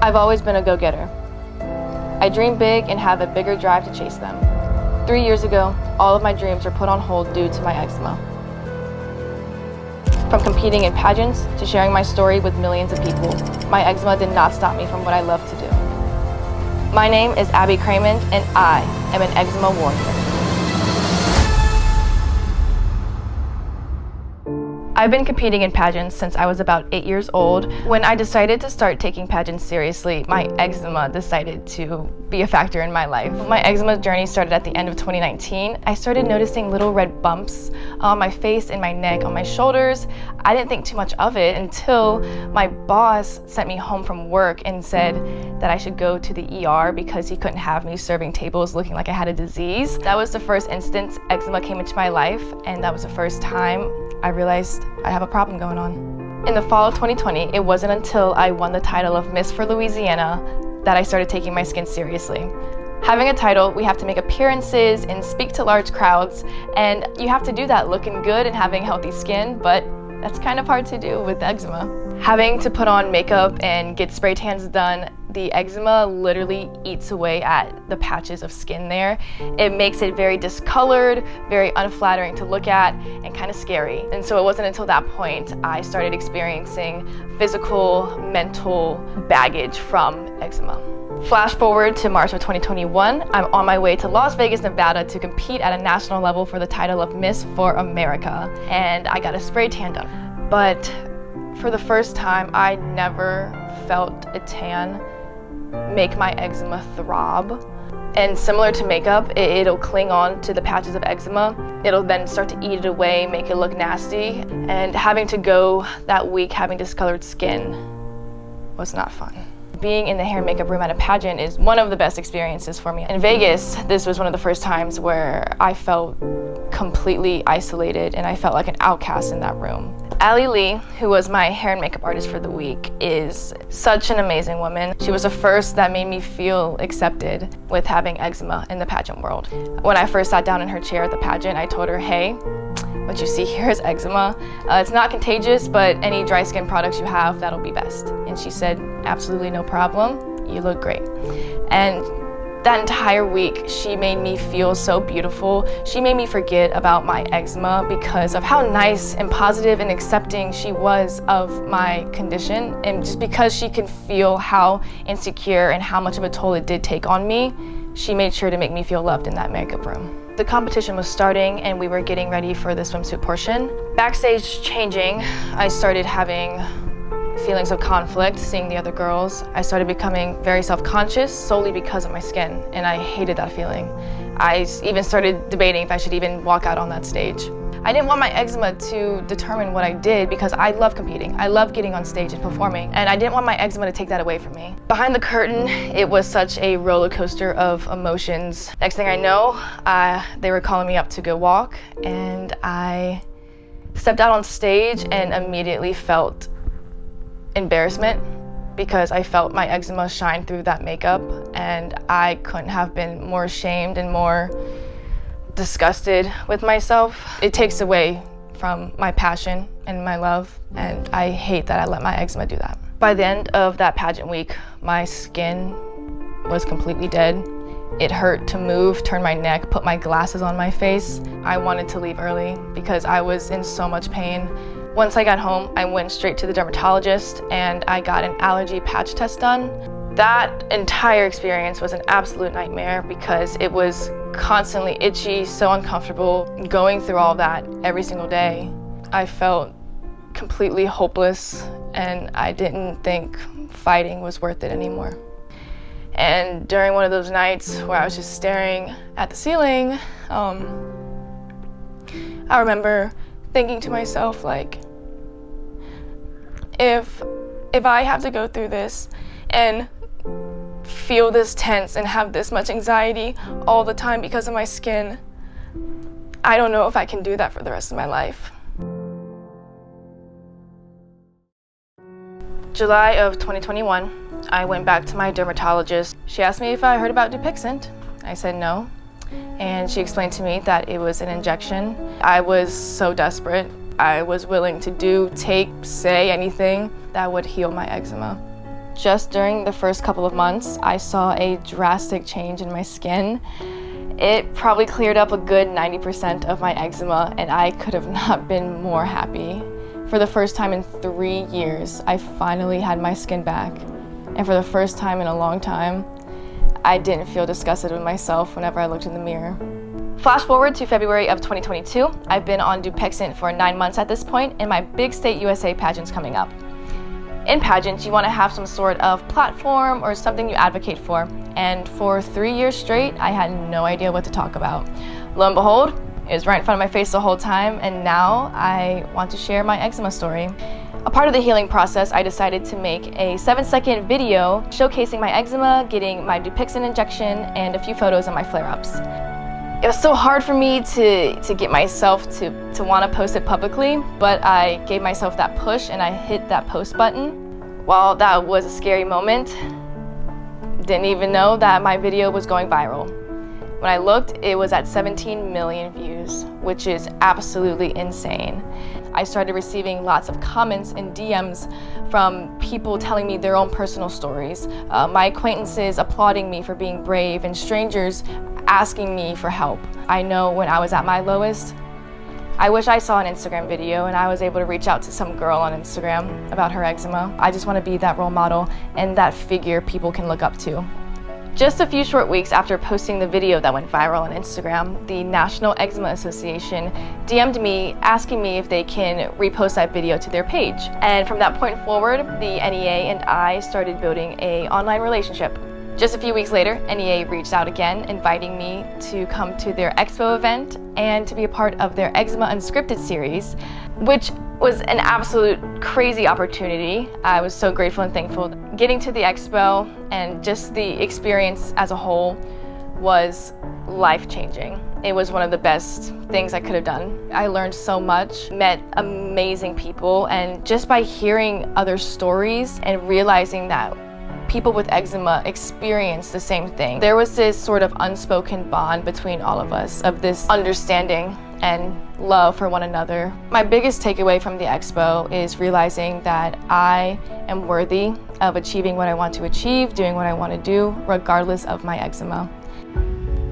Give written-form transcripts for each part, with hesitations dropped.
I've always been a go-getter. I dream big and have a bigger drive to chase them. 3 years ago, all of my dreams were put on hold due to my eczema. From competing in pageants to sharing my story with millions of people, my eczema did not stop me from what I love to do. My name is Cramond, and I am an Eczema Warrior. I've been competing in pageants since I was about 8 years old. When I decided to start taking pageants seriously, my eczema decided to be a factor in my life. My eczema journey started at the end of 2019. I started noticing little red bumps on my face and my neck, on my shoulders. I didn't think too much of it until my boss sent me home from work and said that I should go to the ER because he couldn't have me serving tables looking like I had a disease. That was the first instance eczema came into my life, and that was the first time I realized I have a problem going on. In the fall of 2020, it wasn't until I won the title of Miss for Louisiana that I started taking my skin seriously. Having a title, we have to make appearances and speak to large crowds, and you have to do that looking good and having healthy skin, but that's kind of hard to do with eczema. Having to put on makeup and get spray tans done, the eczema literally eats away at the patches of skin there. It makes it very discolored, very unflattering to look at, and kind of scary. And so it wasn't until that point I started experiencing physical, mental baggage from eczema. Flash forward to March of 2021, I'm on my way to Las Vegas, Nevada to compete at a national level for the title of Miss for America, and I got a spray tan done. But for the first time, I never felt a tan make my eczema throb. And similar to makeup, it'll cling on to the patches of eczema. It'll then start to eat it away, make it look nasty. And having to go that week having discolored skin was not fun. Being in the hair and makeup room at a pageant is one of the best experiences for me. In Vegas, this was one of the first times where I felt completely isolated and I felt like an outcast in that room. Allie Lee, who was my hair and makeup artist for the week, is such an amazing woman. She was the first that made me feel accepted with having eczema in the pageant world. When I first sat down in her chair at the pageant, I told her, hey, what you see here is eczema. It's not contagious, but any dry skin products you have, that'll be best. And she said, absolutely no problem, you look great. And that entire week, she made me feel so beautiful. She made me forget about my eczema because of how nice and positive and accepting she was of my condition. And just because she could feel how insecure and how much of a toll it did take on me, she made sure to make me feel loved in that makeup room. The competition was starting and we were getting ready for the swimsuit portion. Backstage changing, I started having feelings of conflict seeing the other girls. I started becoming very self-conscious solely because of my skin, and I hated that feeling. I even started debating if I should even walk out on that stage. I didn't want my eczema to determine what I did because I love competing. I love getting on stage and performing, and I didn't want my eczema to take that away from me. Behind the curtain, it was such a roller coaster of emotions. Next thing I know, they were calling me up to go walk, and I stepped out on stage and immediately felt embarrassment because I felt my eczema shine through that makeup, and I couldn't have been more ashamed and more disgusted with myself. It takes away from my passion and my love, and I hate that I let my eczema do that. By the end of that pageant week, my skin was completely dead. It hurt to move, turn my neck, put my glasses on my face. I wanted to leave early because I was in so much pain. Once I got home, I went straight to the dermatologist and I got an allergy patch test done. That entire experience was an absolute nightmare because it was constantly itchy, so uncomfortable. Going through all that every single day, I felt completely hopeless and I didn't think fighting was worth it anymore. And during one of those nights where I was just staring at the ceiling, I remember thinking to myself, like, if I have to go through this and feel this tense and have this much anxiety all the time because of my skin, I don't know if I can do that for the rest of my life. July of 2021, I went back to my dermatologist. She asked me if I heard about Dupixent. I said no. And she explained to me that it was an injection. I was so desperate. I was willing to do, take, say anything that would heal my eczema. just during the first couple of months, I saw a drastic change in my skin. It probably cleared up a good 90% of my eczema, and I could have not been more happy. For the first time in 3 years, I finally had my skin back. And for the first time in a long time, I didn't feel disgusted with myself whenever I looked in the mirror. Flash forward to February of 2022. I've been on Dupixent for 9 months at this point, and my big state USA pageant's coming up. In pageants, you want to have some sort of platform or something you advocate for. And for 3 years straight, I had no idea what to talk about. Lo and behold, it was right in front of my face the whole time, and now I want to share my eczema story. A part of the healing process, I decided to make a 7-second video showcasing my eczema, getting my Dupixent injection, and a few photos of my flare-ups. It was so hard for me to get myself to want to post it publicly, but I gave myself that push and I hit that post button. While that was a scary moment, didn't even know that my video was going viral. When I looked, it was at 17 million views, which is absolutely insane. I started receiving lots of comments and DMs from people telling me their own personal stories, my acquaintances applauding me for being brave, and strangers asking me for help. I know when I was at my lowest, I wish I saw an Instagram video and I was able to reach out to some girl on Instagram about her eczema. I just want to be that role model and that figure people can look up to. Just a few short weeks after posting the video that went viral on Instagram, the National Eczema Association DM'd me asking me if they can repost that video to their page. And from that point forward, the NEA and I started building an online relationship. Just a few weeks later, NEA reached out again, inviting me to come to their expo event and to be a part of their Eczema Unscripted series, which was an absolute crazy opportunity. I was so grateful and thankful. Getting to the expo and just the experience as a whole was life-changing. It was one of the best things I could have done. I learned so much, met amazing people, and just by hearing other stories and realizing that people with eczema experience the same thing, there was this sort of unspoken bond between all of us, of this understanding and love for one another. My biggest takeaway from the expo is realizing that I am worthy of achieving what I want to achieve, doing what I want to do, regardless of my eczema.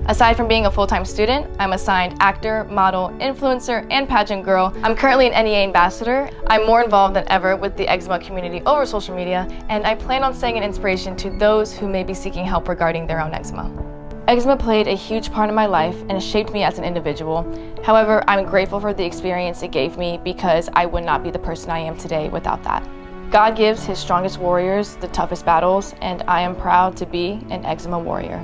Aside from being a full-time student, I'm assigned actor, model, influencer, and pageant girl. I'm currently an NEA ambassador. I'm more involved than ever with the eczema community over social media, and I plan on staying an inspiration to those who may be seeking help regarding their own eczema. Eczema played a huge part in my life and shaped me as an individual. However, I'm grateful for the experience it gave me because I would not be the person I am today without that. God gives his strongest warriors the toughest battles, and I am proud to be an eczema warrior.